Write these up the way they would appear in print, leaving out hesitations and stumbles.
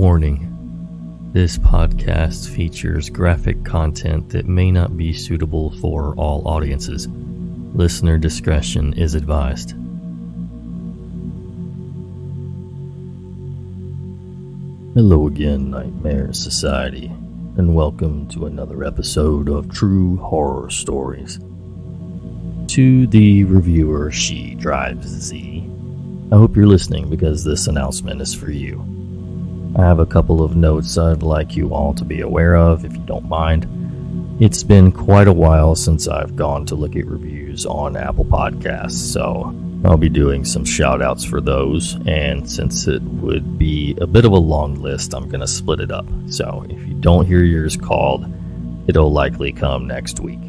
Warning. This podcast features graphic content that may not be suitable for all audiences. Listener discretion is advised. Hello again, Nightmare Society, and welcome to another episode of True Horror Stories. To the reviewer SheDrivesZ, I hope you're listening because this announcement is for you. I have a couple of notes I'd like you all to be aware of, if you don't mind. It's been quite a while since I've gone to look at reviews on Apple Podcasts, so I'll be doing some shoutouts for those, and since it would be a bit of a long list, I'm going to split it up. So if you don't hear yours called, it'll likely come next week.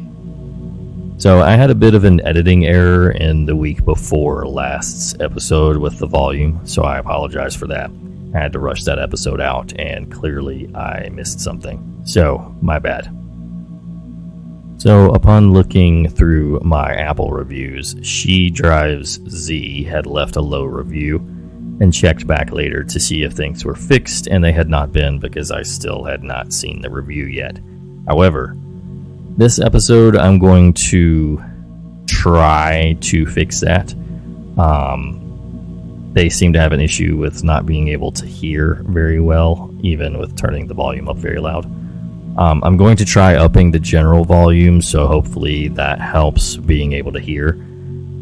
So I had a bit of an editing error in the week before last's episode with the volume, so I apologize for that. I had to rush that episode out, and clearly I missed something. So, my bad. So, upon looking through my Apple reviews, SheDrivesZ had left a low review and checked back later to see if things were fixed, and they had not been because I still had not seen the review yet. However, this episode I'm going to try to fix that. They seem to have an issue with not being able to hear very well, even with turning the volume up very loud. I'm going to try upping the general volume, so hopefully that helps being able to hear.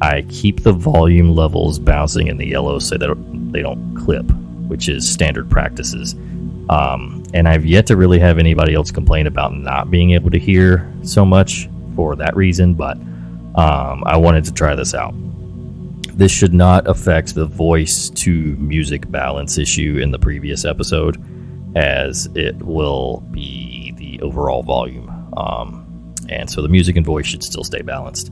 I keep the volume levels bouncing in the yellow so that they don't clip, which is standard practices. And I've yet to really have anybody else complain about not being able to hear so much for that reason, but I wanted to try this out. This should not affect the voice to music balance issue in the previous episode, as it will be the overall volume. And so the music and voice should still stay balanced.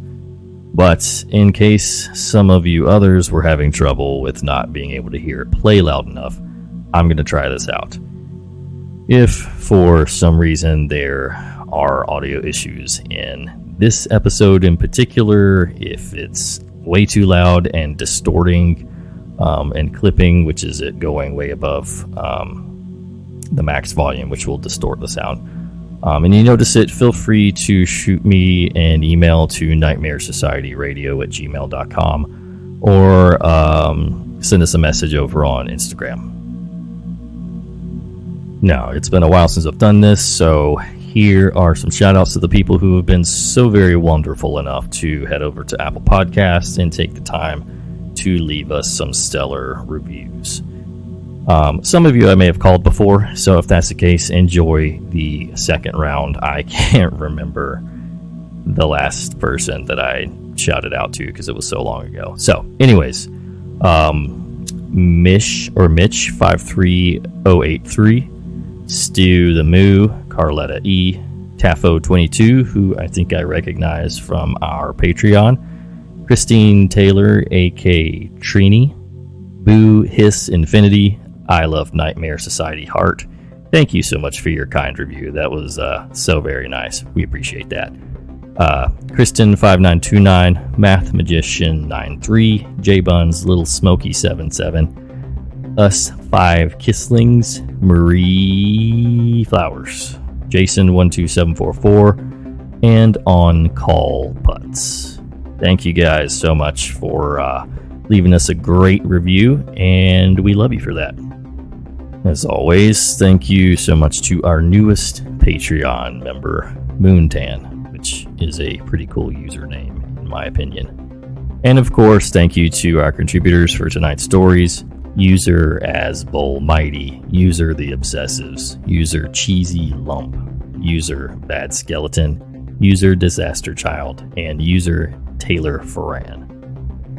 But in case some of you others were having trouble with not being able to hear it play loud enough, I'm going to try this out. If for some reason there are audio issues in this episode in particular, if it's way too loud and distorting and clipping, which is it going way above the max volume, which will distort the sound, and you notice it, feel free to shoot me an email to nightmaresociety@gmail.com or send us a message over on Instagram. Now, it's been a while since I've done this, so here are some shout outs to the people who have been so very wonderful enough to head over to Apple Podcasts and take the time to leave us some stellar reviews. Some of you I may have called before, so if that's the case, enjoy the second round. I can't remember the last person that I shouted out to because it was so long ago. So, anyways, Mitch 53083, Stu the Moo, Carletta E, Taffo22, who I think I recognize from our Patreon, Christine Taylor, A.K. Trini, Boo Hiss Infinity, I Love Nightmare Society Heart. Thank you so much for your kind review. That was so very nice. We appreciate that. Kristen5929, Math Magician 93, J Buns, Little Smoky 77, Us 5 Kisslings, Marie Flowers, Jason 12744, and On Call Putts. Thank you guys so much for leaving us a great review, and we love you for that. As always, thank you so much to our newest Patreon member, Moontan, which is a pretty cool username in my opinion. And of course, thank you to our contributors for tonight's stories: User as Bullmighty, User the Obsessives, User Cheesy Lump, User Bad Skeleton, User Disaster Child, and User Taylor Ferran.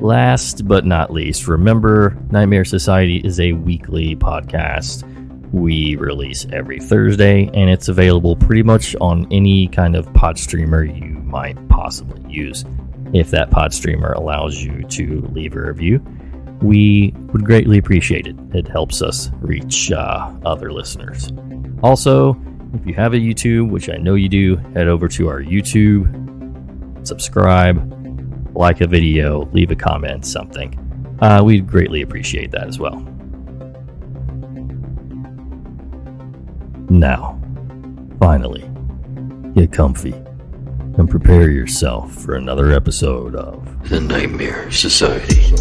Last but not least, remember, Nightmare Society is a weekly podcast. We release every Thursday, and it's available pretty much on any kind of pod streamer you might possibly use. If that pod streamer allows you to leave a review, we would greatly appreciate it. It helps us reach other listeners. Also, if you have a YouTube, which I know you do, head over to our YouTube, subscribe, like a video, leave a comment, something. We'd greatly appreciate that as well. Now, finally, get comfy and prepare yourself for another episode of The Nightmare Society.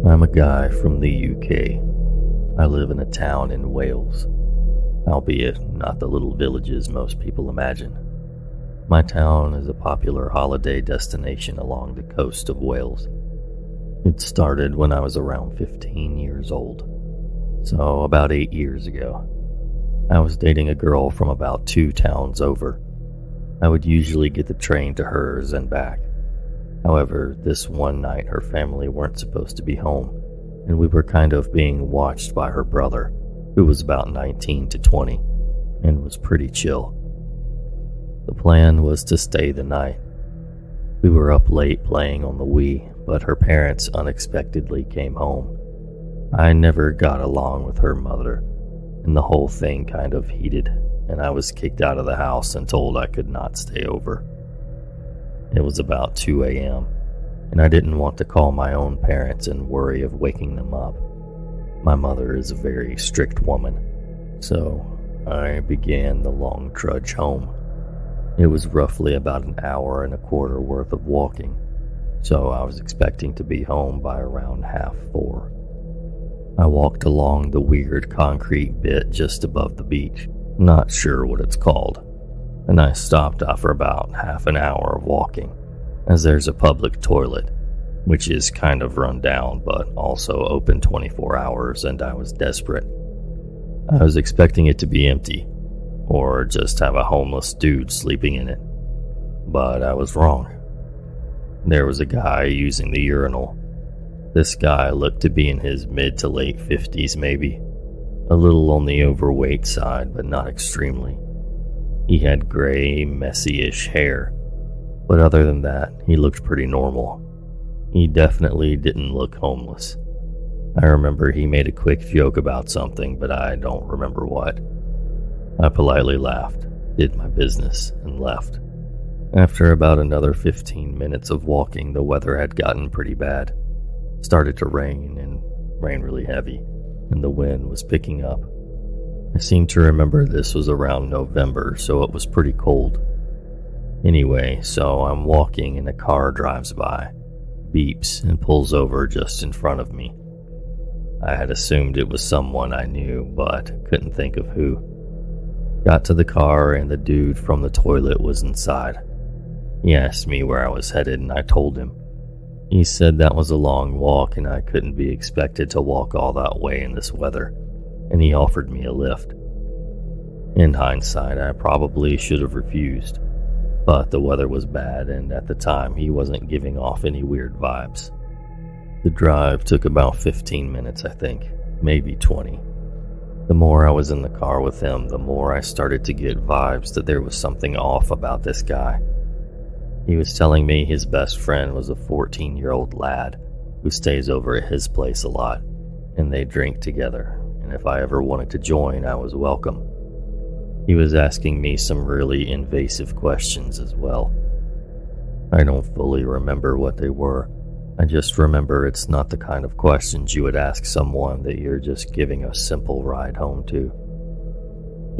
I'm a guy from the UK. I live in a town in Wales, albeit not the little villages most people imagine. My town is a popular holiday destination along the coast of Wales. It started when I was around 15 years old, so about 8 years ago. I was dating a girl from about 2 towns over. I would usually get the train to hers and back. However, this one night her family weren't supposed to be home, and we were kind of being watched by her brother, who was about 19 to 20, and was pretty chill. The plan was to stay the night. We were up late playing on the Wii, but her parents unexpectedly came home. I never got along with her mother, and the whole thing kind of heated, and I was kicked out of the house and told I could not stay over. It was about 2 a.m., and I didn't want to call my own parents and worry of waking them up. My mother is a very strict woman, so I began the long trudge home. It was roughly about an hour and a quarter worth of walking, so I was expecting to be home by around 3:30. I walked along the weird concrete bit just above the beach, not sure what it's called, and I stopped after about half an hour of walking, as there's a public toilet, which is kind of run down but also open 24 hours, and I was desperate. I was expecting it to be empty, or just have a homeless dude sleeping in it, but I was wrong. There was a guy using the urinal. This guy looked to be in his mid to late 50s maybe, a little on the overweight side but not extremely. He had gray, messy-ish hair, but other than that, he looked pretty normal. He definitely didn't look homeless. I remember he made a quick joke about something, but I don't remember what. I politely laughed, did my business, and left. After about another 15 minutes of walking, the weather had gotten pretty bad. It started to rain, and rain really heavy, and the wind was picking up. I seem to remember this was around November, so it was pretty cold. Anyway, so I'm walking and a car drives by, beeps, and pulls over just in front of me. I had assumed it was someone I knew, but couldn't think of who. Got to the car and the dude from the toilet was inside. He asked me where I was headed and I told him. He said that was a long walk and I couldn't be expected to walk all that way in this weather, and he offered me a lift. In hindsight, I probably should have refused, but the weather was bad and at the time he wasn't giving off any weird vibes. The drive took about 15 minutes, I think, maybe 20. The more I was in the car with him, the more I started to get vibes that there was something off about this guy. He was telling me his best friend was a 14-year-old lad who stays over at his place a lot, and they drink together. And if I ever wanted to join, I was welcome. He was asking me some really invasive questions as well. I don't fully remember what they were. I just remember it's not the kind of questions you would ask someone that you're just giving a simple ride home to.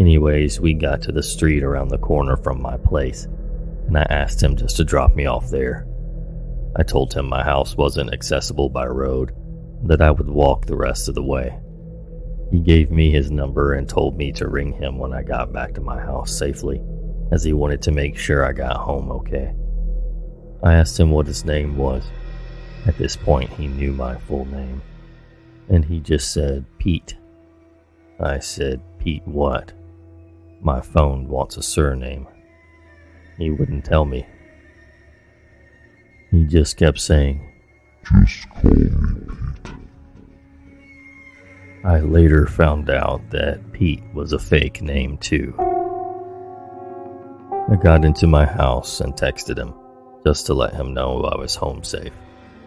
Anyways, we got to the street around the corner from my place, and I asked him just to drop me off there. I told him my house wasn't accessible by road, that I would walk the rest of the way. He gave me his number and told me to ring him when I got back to my house safely, as he wanted to make sure I got home okay. I asked him what his name was. At this point, he knew my full name, and he just said, Pete. I said, Pete what? My phone wants a surname. He wouldn't tell me. He just kept saying, Just call me. I I later found out that Pete was a fake name too. I got into my house and texted him, just to let him know I was home safe.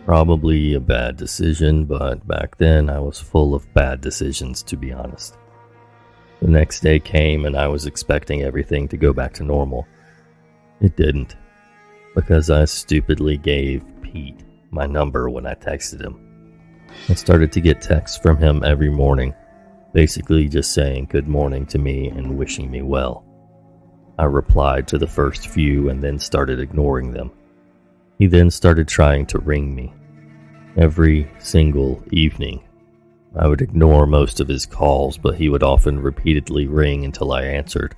Probably a bad decision, but back then I was full of bad decisions, to be honest. The next day came and I was expecting everything to go back to normal. It didn't, because I stupidly gave Pete my number when I texted him. I started to get texts from him every morning, basically just saying good morning to me and wishing me well. I replied to the first few and then started ignoring them. He then started trying to ring me. Every single evening, I would ignore most of his calls, but he would often repeatedly ring until I answered.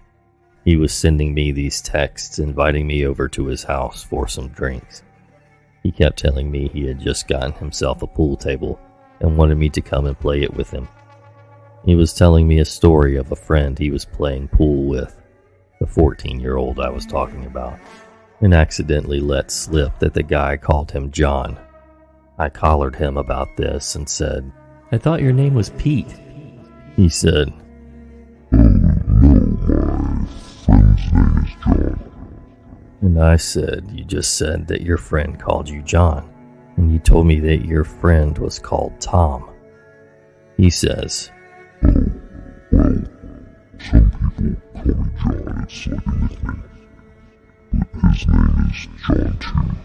He was sending me these texts, inviting me over to his house for some drinks. He kept telling me he had just gotten himself a pool table and wanted me to come and play it with him. He was telling me a story of a friend he was playing pool with, the 14-year-old I was talking about, and accidentally let slip that the guy called him John. I collared him about this and said, I thought your name was Pete. He said, Friend's name is John. And I said, you just said that your friend called you John, and you told me that your friend was called Tom. He says, Oh, well, some people call me John, it's like anything. But his name is John too.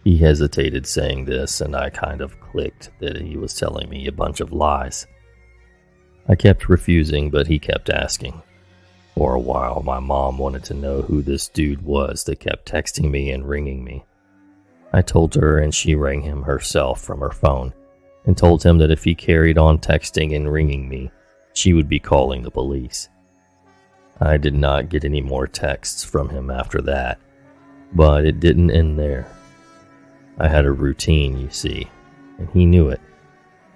He hesitated saying this, and I kind of clicked that he was telling me a bunch of lies. I kept refusing, but he kept asking. For a while, my mom wanted to know who this dude was that kept texting me and ringing me. I told her, and she rang him herself from her phone, and told him that if he carried on texting and ringing me, she would be calling the police. I did not get any more texts from him after that, but it didn't end there. I had a routine, you see, and he knew it.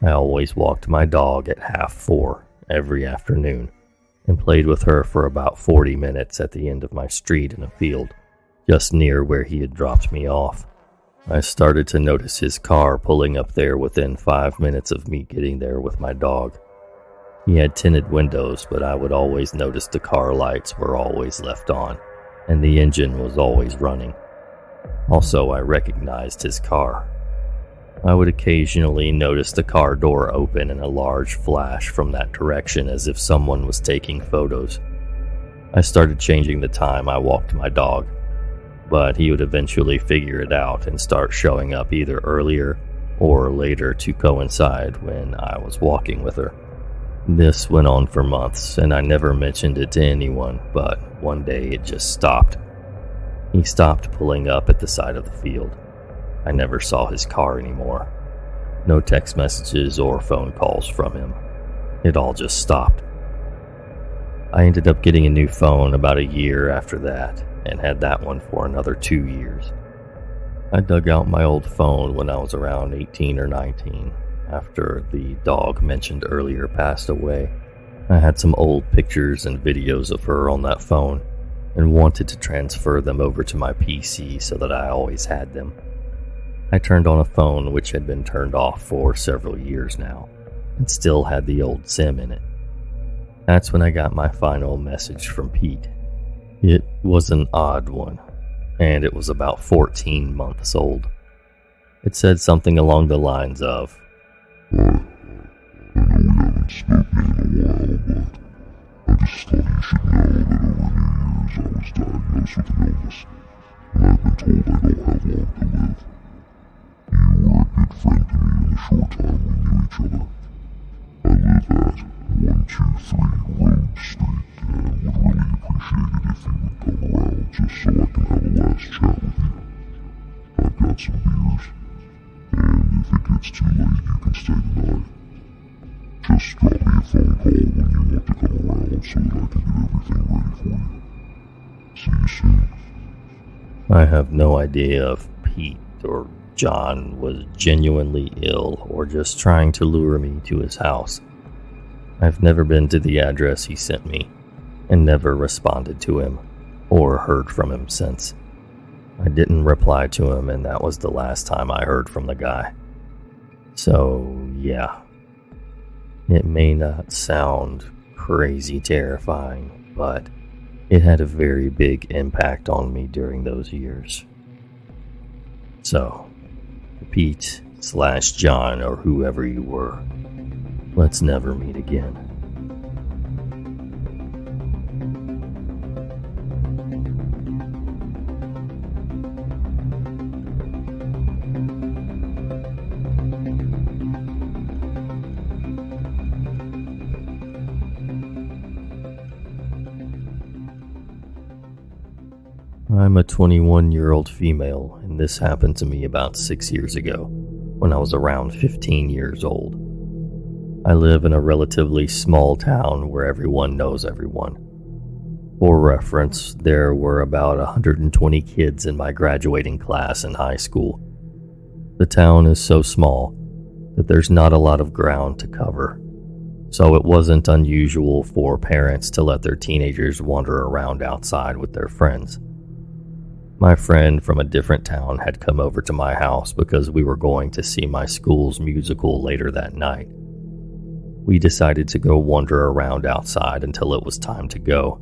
I always walked my dog at 3:30 every afternoon and played with her for about 40 minutes at the end of my street in a field, just near where he had dropped me off. I started to notice his car pulling up there within 5 minutes of me getting there with my dog. He had tinted windows, but I would always notice the car lights were always left on, and the engine was always running. Also, I recognized his car. I would occasionally notice the car door open and a large flash from that direction as if someone was taking photos. I started changing the time I walked my dog, but he would eventually figure it out and start showing up either earlier or later to coincide when I was walking with her. This went on for months, and I never mentioned it to anyone, but one day it just stopped. He stopped pulling up at the side of the field. I never saw his car anymore. No text messages or phone calls from him. It all just stopped. I ended up getting a new phone about a year after that, and had that one for another 2 years. I dug out my old phone when I was around 18 or 19, after the dog mentioned earlier passed away. I had some old pictures and videos of her on that phone, and wanted to transfer them over to my PC so that I always had them. I turned on a phone which had been turned off for several years now, and still had the old SIM in it. That's when I got my final message from Pete. It was an odd one, and it was about 14 months old. It said something along the lines of, I know we haven't spoken in a while, but I just thought you should know that over the years I was diagnosed with an illness, and I've been told I don't have long to live. You were a good friend to me in the short time we knew each other. I live at 123 Road Street and would really appreciate it if you would come around just so I can have a last chat with you. I've got some beers, and if it gets too late, you can stay the night. Just drop me a phone call when you want to come around so that I can get everything ready for you. See you soon. I have no idea if Pete or John was genuinely ill or just trying to lure me to his house. I've never been to the address he sent me, and never responded to him, or heard from him since. I didn't reply to him, and that was the last time I heard from the guy. So, yeah. It may not sound crazy terrifying, but It had a very big impact on me during those years. So, Pete/John or whoever you were, let's never meet again. I'm a 21-year-old female, and this happened to me about 6 years ago, when I was around 15 years old. I live in a relatively small town where everyone knows everyone. For reference, there were about 120 kids in my graduating class in high school. The town is so small that there's not a lot of ground to cover, so it wasn't unusual for parents to let their teenagers wander around outside with their friends. My friend from a different town had come over to my house because we were going to see my school's musical later that night. We decided to go wander around outside until it was time to go.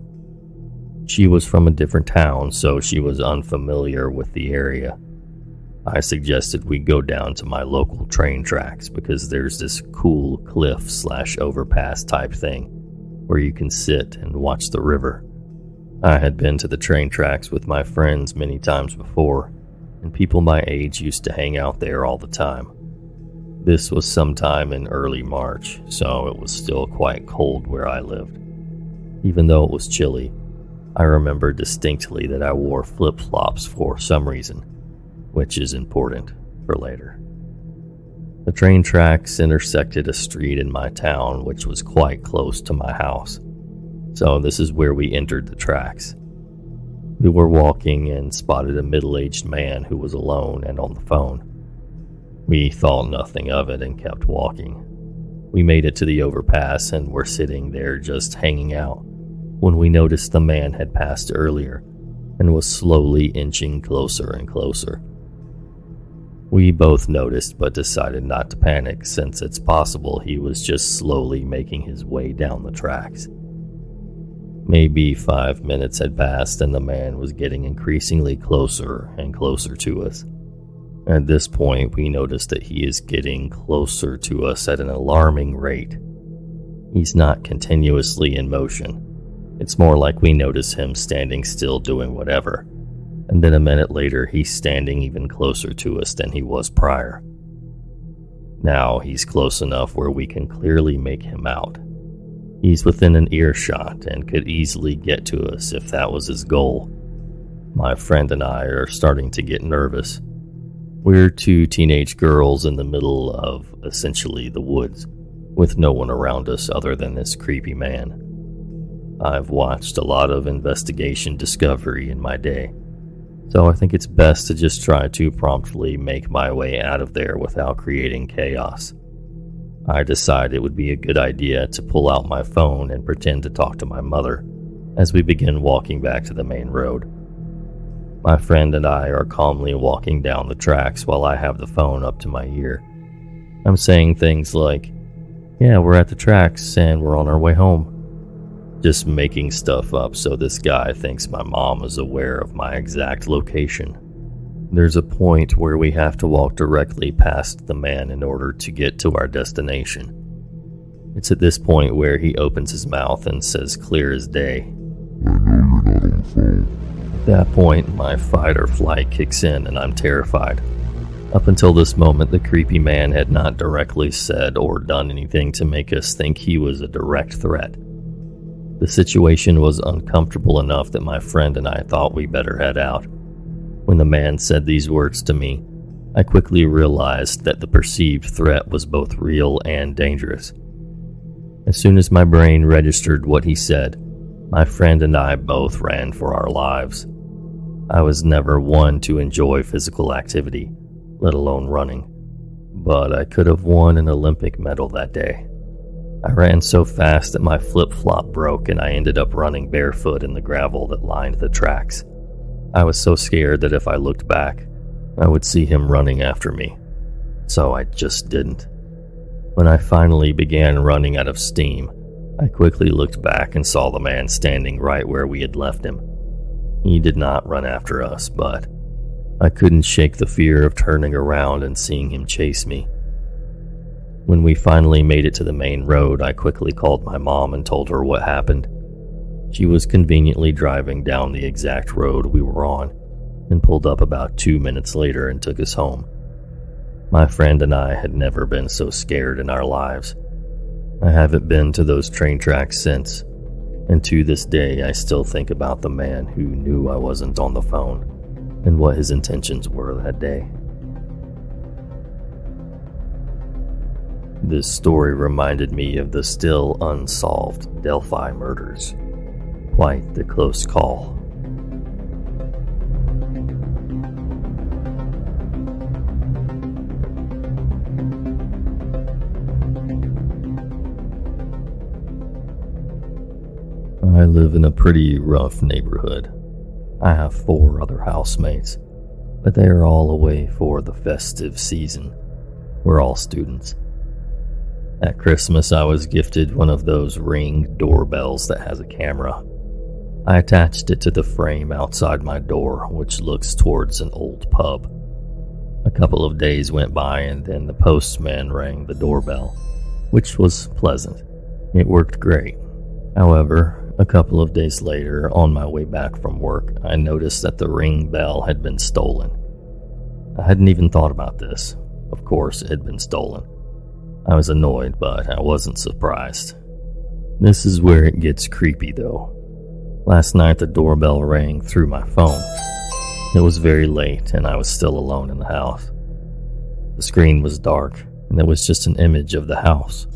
She was from a different town, so she was unfamiliar with the area. I suggested we go down to my local train tracks because there's this cool cliff/overpass type thing where you can sit and watch the river. I had been to the train tracks with my friends many times before, and people my age used to hang out there all the time. This was sometime in early March, so it was still quite cold where I lived. Even though it was chilly, I remember distinctly that I wore flip-flops for some reason, which is important for later. The train tracks intersected a street in my town which was quite close to my house. So this is where we entered the tracks. We were walking and spotted a middle-aged man who was alone and on the phone. We thought nothing of it and kept walking. We made it to the overpass and were sitting there just hanging out when we noticed the man had passed earlier and was slowly inching closer and closer. We both noticed but decided not to panic since it's possible he was just slowly making his way down the tracks. Maybe 5 minutes had passed and the man was getting increasingly closer and closer to us. At this point, we noticed that he is getting closer to us at an alarming rate. He's not continuously in motion. It's more like we notice him standing still doing whatever, and then a minute later he's standing even closer to us than he was prior. Now he's close enough where we can clearly make him out. He's within an earshot and could easily get to us if that was his goal. My friend and I are starting to get nervous. We're two teenage girls in the middle of, essentially, the woods, with no one around us other than this creepy man. I've watched a lot of investigation Discovery in my day, so I think it's best to just try to promptly make my way out of there without creating chaos. I decide it would be a good idea to pull out my phone and pretend to talk to my mother as we begin walking back to the main road. My friend and I are calmly walking down the tracks while I have the phone up to my ear. I'm saying things like, "Yeah, we're at the tracks and we're on our way home." Just making stuff up so this guy thinks my mom is aware of my exact location. There's a point where we have to walk directly past the man in order to get to our destination. It's at this point where he opens his mouth and says clear as day, "I know you're not on the phone." At that point, my fight or flight kicks in and I'm terrified. Up until this moment, the creepy man had not directly said or done anything to make us think he was a direct threat. The situation was uncomfortable enough that my friend and I thought we better head out. When the man said these words to me, I quickly realized that the perceived threat was both real and dangerous. As soon as my brain registered what he said, my friend and I both ran for our lives. I was never one to enjoy physical activity, let alone running, but I could have won an Olympic medal that day. I ran so fast that my flip-flop broke and I ended up running barefoot in the gravel that lined the tracks. I was so scared that if I looked back, I would see him running after me, so I just didn't. When I finally began running out of steam, I quickly looked back and saw the man standing right where we had left him. He did not run after us, but I couldn't shake the fear of turning around and seeing him chase me. When we finally made it to the main road, I quickly called my mom and told her what happened. She was conveniently driving down the exact road we were on and pulled up about 2 minutes later and took us home. My friend and I had never been so scared in our lives. I haven't been to those train tracks since, and to this day I still think about the man who knew I wasn't on the phone and what his intentions were that day. This story reminded me of the still unsolved Delphi murders. Quite the close call. I live in a pretty rough neighborhood. I have 4 other housemates, but they are all away for the festive season. We're all students. At Christmas, I was gifted one of those Ring doorbells that has a camera. I attached it to the frame outside my door, which looks towards an old pub. A couple of days went by and then the postman rang the doorbell, which was pleasant. It worked great. However, a couple of days later, on my way back from work, I noticed that the Ring bell had been stolen. I hadn't even thought about this. Of course, it had been stolen. I was annoyed, but I wasn't surprised. This is where it gets creepy, though. Last night, the doorbell rang through my phone. It was very late, and I was still alone in the house. The screen was dark, and it was just an image of the house.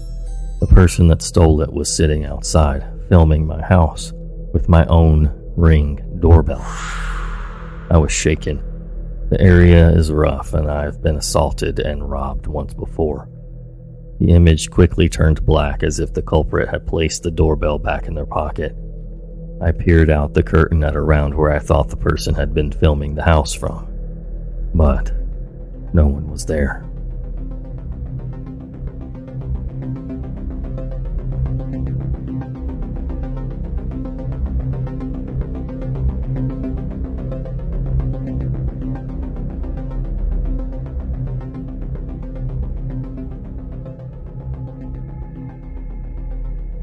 The person that stole it was sitting outside, filming my house, with my own Ring doorbell. I was shaken. The area is rough, and I've been assaulted and robbed once before. The image quickly turned black as if the culprit had placed the doorbell back in their pocket. I peered out the curtain at around where I thought the person had been filming the house from, but no one was there.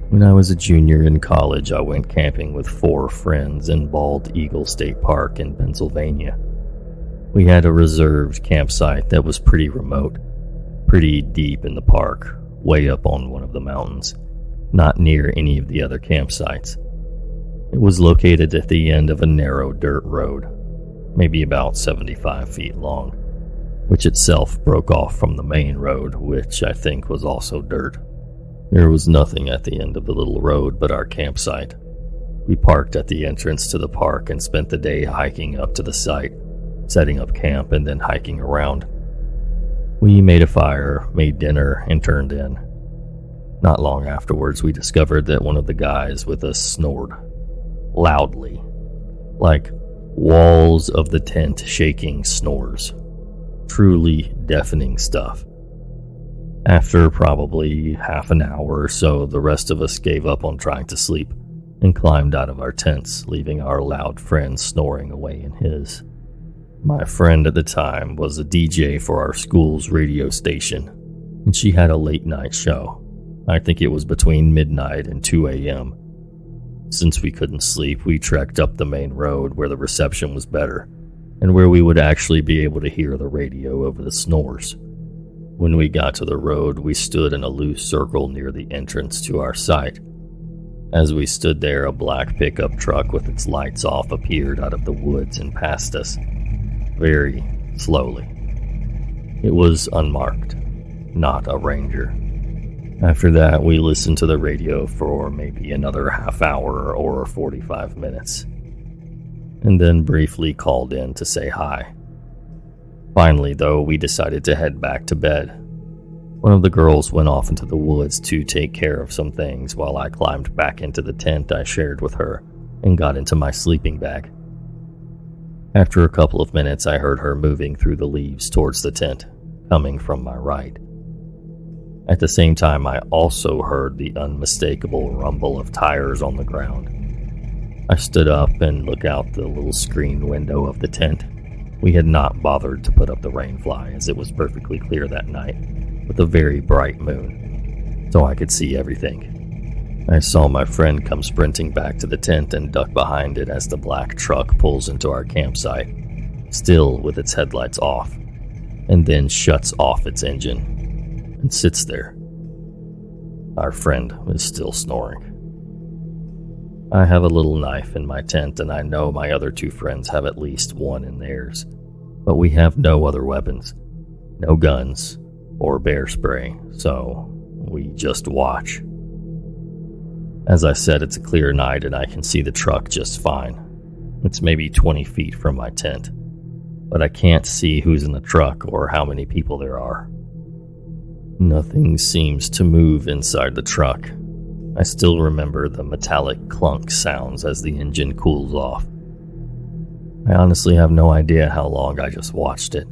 When I was a junior in college, I went camping with 4 friends in Bald Eagle State Park in Pennsylvania. We had a reserved campsite that was pretty remote, pretty deep in the park, way up on one of the mountains, not near any of the other campsites. It was located at the end of a narrow dirt road, maybe about 75 feet long, which itself broke off from the main road, which I think was also dirt. There was nothing at the end of the little road but our campsite. We parked at the entrance to the park and spent the day hiking up to the site, setting up camp and then hiking around. We made a fire, made dinner, and turned in. Not long afterwards, we discovered that one of the guys with us snored. Loudly. Like walls of the tent shaking snores. Truly deafening stuff. After probably half an hour or so, the rest of us gave up on trying to sleep and climbed out of our tents, leaving our loud friend snoring away in his. My friend at the time was a DJ for our school's radio station, and she had a late night show. I think it was between midnight and 2 a.m. Since we couldn't sleep, we trekked up the main road where the reception was better, and where we would actually be able to hear the radio over the snores. When we got to the road, we stood in a loose circle near the entrance to our site. As we stood there, a black pickup truck with its lights off appeared out of the woods and passed us, very slowly. It was unmarked, not a ranger. After that, we listened to the radio for maybe another half hour or 45 minutes, and then briefly called in to say hi. Finally, though, we decided to head back to bed. One of the girls went off into the woods to take care of some things while I climbed back into the tent I shared with her and got into my sleeping bag. After a couple of minutes, I heard her moving through the leaves towards the tent, coming from my right. At the same time, I also heard the unmistakable rumble of tires on the ground. I stood up and looked out the little screened window of the tent. We had not bothered to put up the rainfly, as it was perfectly clear that night, with a very bright moon, so I could see everything. I saw my friend come sprinting back to the tent and duck behind it as the black truck pulls into our campsite, still with its headlights off, and then shuts off its engine and sits there. Our friend is still snoring. I have a little knife in my tent, and I know my other two friends have at least one in theirs, but we have no other weapons, no guns or bear spray, so we just watch. As I said, it's a clear night and I can see the truck just fine. It's maybe 20 feet from my tent, but I can't see who's in the truck or how many people there are. Nothing seems to move inside the truck. I still remember the metallic clunk sounds as the engine cools off. I honestly have no idea how long I just watched it.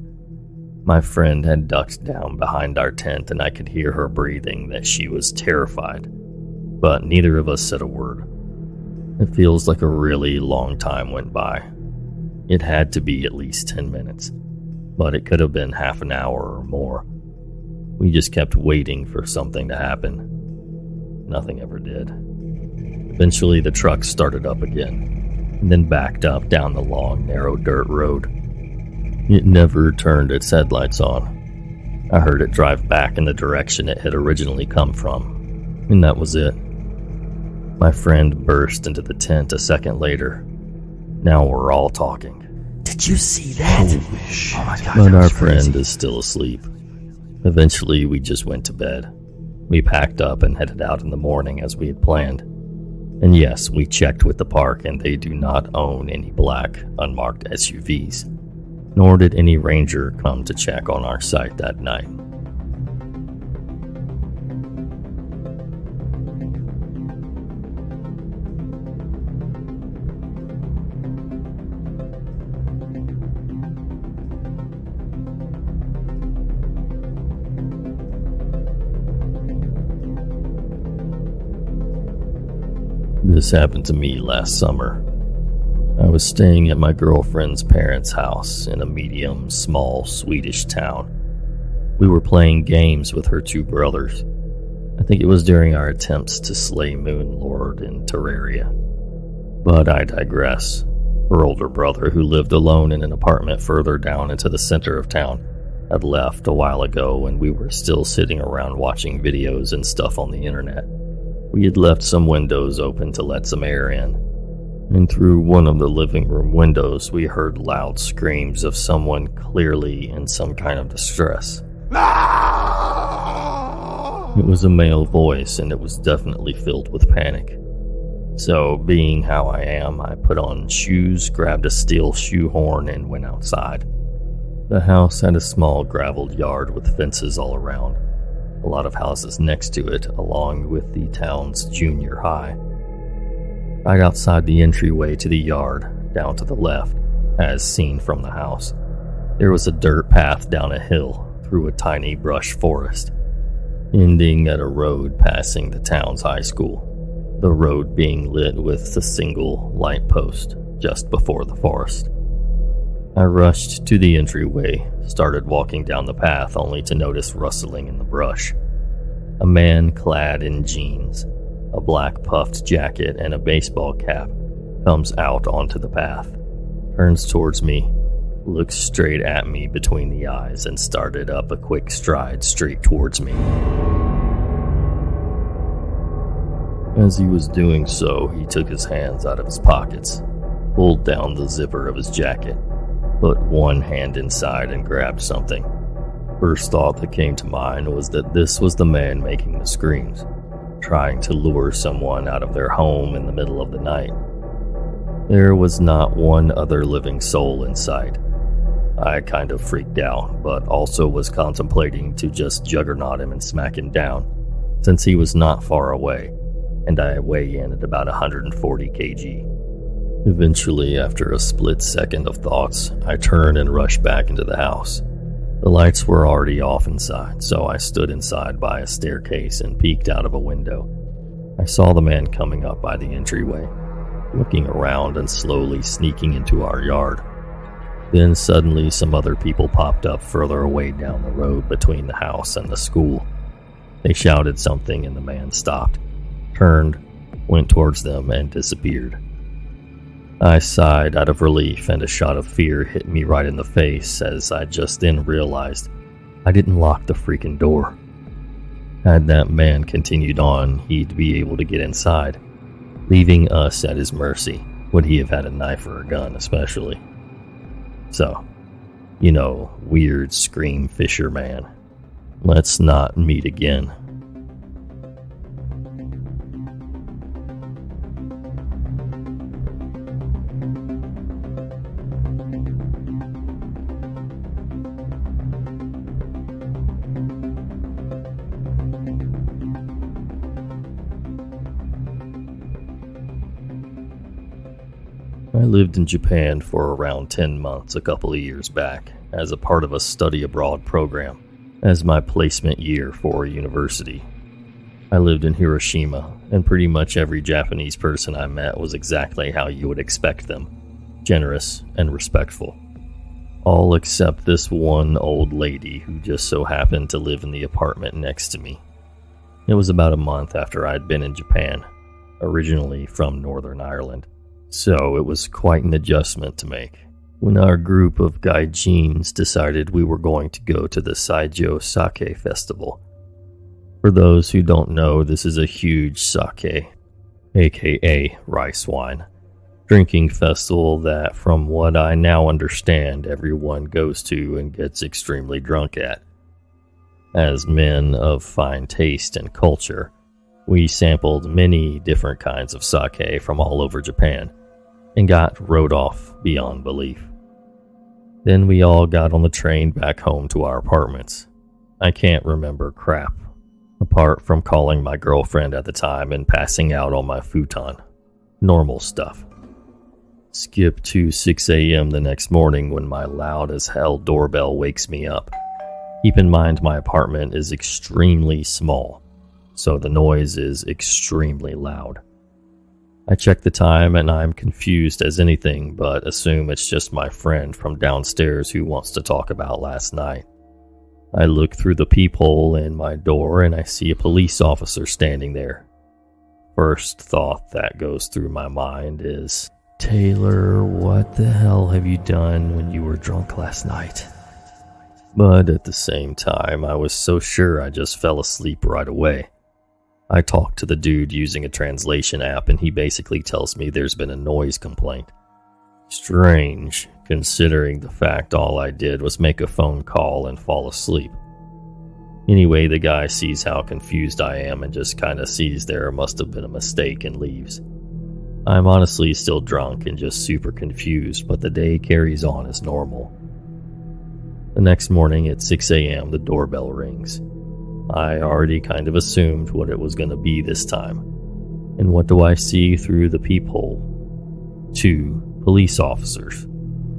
My friend had ducked down behind our tent and I could hear her breathing that she was terrified, but neither of us said a word. It feels like a really long time went by. It had to be at least 10 minutes, but it could have been half an hour or more. We just kept waiting for something to happen. Nothing ever did. Eventually, the truck started up again, and then backed up down the long, narrow dirt road. It never turned its headlights on. I heard it drive back in the direction it had originally come from, and that was it. My friend burst into the tent a second later. Now we're all talking. Did you see that? Holy shit. Oh my God, But that our was friend crazy. is still asleep. Eventually, we just went to bed. We packed up and headed out in the morning as we had planned. And yes, we checked with the park and they do not own any black, unmarked SUVs. Nor did any ranger come to check on our site that night. This happened to me last summer. I was staying at my girlfriend's parents' house in a medium, small Swedish town. We were playing games with her two brothers. I think it was during our attempts to slay Moon Lord in Terraria. But I digress. Her older brother, who lived alone in an apartment further down into the center of town, had left a while ago and we were still sitting around watching videos and stuff on the internet. We had left some windows open to let some air in, and through one of the living room windows we heard loud screams of someone clearly in some kind of distress. It was a male voice and it was definitely filled with panic. So, being how I am, I put on shoes, grabbed a steel shoehorn, and went outside. The house had a small graveled yard with fences all around. A lot of houses next to it, along with the town's junior high. Right outside the entryway to the yard, down to the left, as seen from the house, there was a dirt path down a hill through a tiny brush forest, ending at a road passing the town's high school, the road being lit with a single light post just before the forest. I rushed to the entryway, started walking down the path only to notice rustling in the brush. A man clad in jeans, a black puffed jacket, and a baseball cap comes out onto the path, turns towards me, looks straight at me between the eyes, and started up a quick stride straight towards me. As he was doing so, he took his hands out of his pockets, pulled down the zipper of his jacket, put one hand inside and grabbed something. First thought that came to mind was that this was the man making the screams, trying to lure someone out of their home in the middle of the night. There was not one other living soul in sight. I kind of freaked out, but also was contemplating to just juggernaut him and smack him down, since he was not far away, and I weigh in at about 140 kg. Eventually, after a split second of thoughts, I turn and rush back into the house. The lights were already off inside, so I stood inside by a staircase and peeked out of a window. I saw the man coming up by the entryway, looking around and slowly sneaking into our yard. Then suddenly some other people popped up further away down the road between the house and the school. They shouted something and the man stopped, turned, went towards them, and disappeared. I sighed out of relief, and a shot of fear hit me right in the face as I just then realized I didn't lock the freaking door. Had that man continued on, he'd be able to get inside, leaving us at his mercy. Would he have had a knife or a gun, especially? So, weird scream fisher man. Let's not meet again. I lived in Japan for around 10 months a couple of years back as a part of a study abroad program as my placement year for university. I lived in Hiroshima, and pretty much every Japanese person I met was exactly how you would expect them, generous and respectful. All except this one old lady who just so happened to live in the apartment next to me. It was about a month after I'd been in Japan, originally from Northern Ireland. So it was quite an adjustment to make when our group of gaijins decided we were going to go to the Saijo Sake Festival. For those who don't know, this is a huge sake, aka rice wine, drinking festival that, from what I now understand, everyone goes to and gets extremely drunk at. As men of fine taste and culture, we sampled many different kinds of sake from all over Japan and got rode off beyond belief. Then we all got on the train back home to our apartments. I can't remember crap, apart from calling my girlfriend at the time and passing out on my futon. Normal stuff. Skip to 6 a.m. the next morning when my loud as hell doorbell wakes me up. Keep in mind my apartment is extremely small, so the noise is extremely loud. I check the time and I'm confused as anything, but assume it's just my friend from downstairs who wants to talk about last night. I look through the peephole in my door and I see a police officer standing there. First thought that goes through my mind is, Taylor, what the hell have you done when you were drunk last night? But at the same time, I was so sure I just fell asleep right away. I talked to the dude using a translation app and he basically tells me there's been a noise complaint. Strange, considering the fact all I did was make a phone call and fall asleep. Anyway, the guy sees how confused I am and just kinda sees there must have been a mistake and leaves. I'm honestly still drunk and just super confused, but the day carries on as normal. The next morning at 6 a.m. the doorbell rings. I already kind of assumed what it was going to be this time. And what do I see through the peephole? 2 police officers.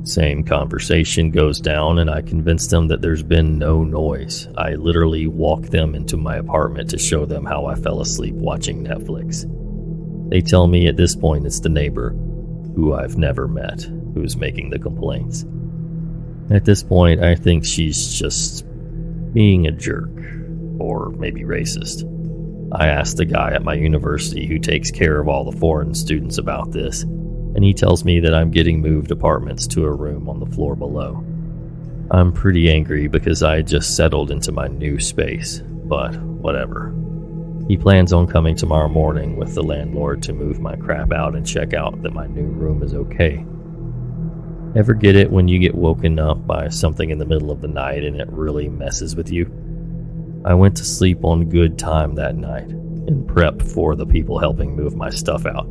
Same conversation goes down and I convince them that there's been no noise. I literally walk them into my apartment to show them how I fell asleep watching Netflix. They tell me at this point it's the neighbor, who I've never met, who's making the complaints. At this point, I think she's just being a jerk. Or maybe racist. I asked the guy at my university who takes care of all the foreign students about this, and he tells me that I'm getting moved apartments to a room on the floor below. I'm pretty angry because I just settled into my new space, but whatever. He plans on coming tomorrow morning with the landlord to move my crap out and check out that my new room is okay. Ever get it when you get woken up by something in the middle of the night and it really messes with you? I went to sleep on good time that night, in prep for the people helping move my stuff out.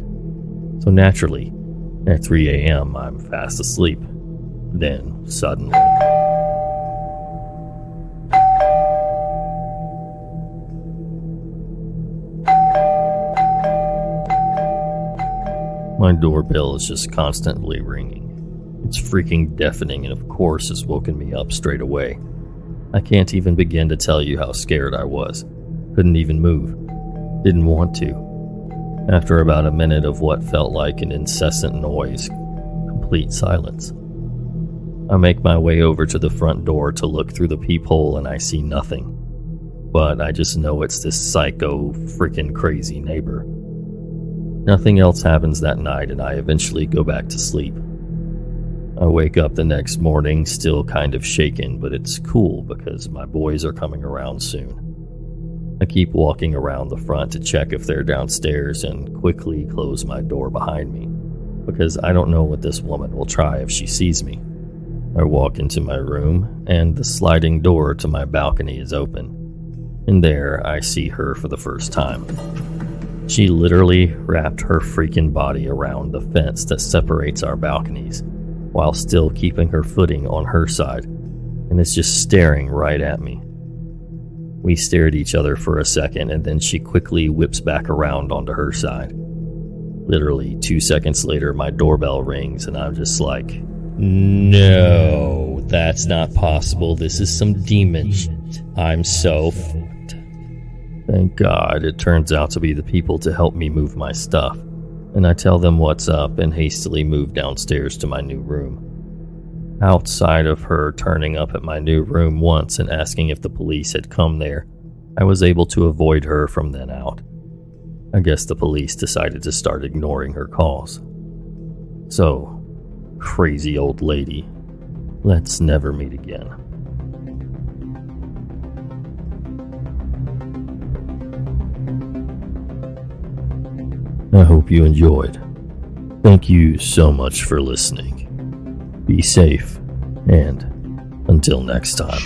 So naturally, at 3 a.m. I'm fast asleep. Then, suddenly... my doorbell is just constantly ringing. It's freaking deafening and of course has woken me up straight away. I can't even begin to tell you how scared I was. Couldn't even move. Didn't want to. After about a minute of what felt like an incessant noise, complete silence, I make my way over to the front door to look through the peephole and I see nothing. But I just know it's this psycho, freaking crazy neighbor. Nothing else happens that night and I eventually go back to sleep. I wake up the next morning still kind of shaken, but it's cool because my boys are coming around soon. I keep walking around the front to check if they're downstairs and quickly close my door behind me because I don't know what this woman will try if she sees me. I walk into my room and the sliding door to my balcony is open. And there I see her for the first time. She literally wrapped her freaking body around the fence that separates our balconies while still keeping her footing on her side and is just staring right at me. We stare at each other for a second and then she quickly whips back around onto her side. Literally 2 seconds later, my doorbell rings and I'm just like, no, that's not possible. This is some demon shit. I'm so fucked. Thank God it turns out to be the people to help me move my stuff, and I tell them what's up and hastily move downstairs to my new room. Outside of her turning up at my new room once and asking if the police had come there, I was able to avoid her from then out. I guess the police decided to start ignoring her calls. So, crazy old lady, let's never meet again. I hope you enjoyed. Thank you so much for listening. Be safe, and until next time.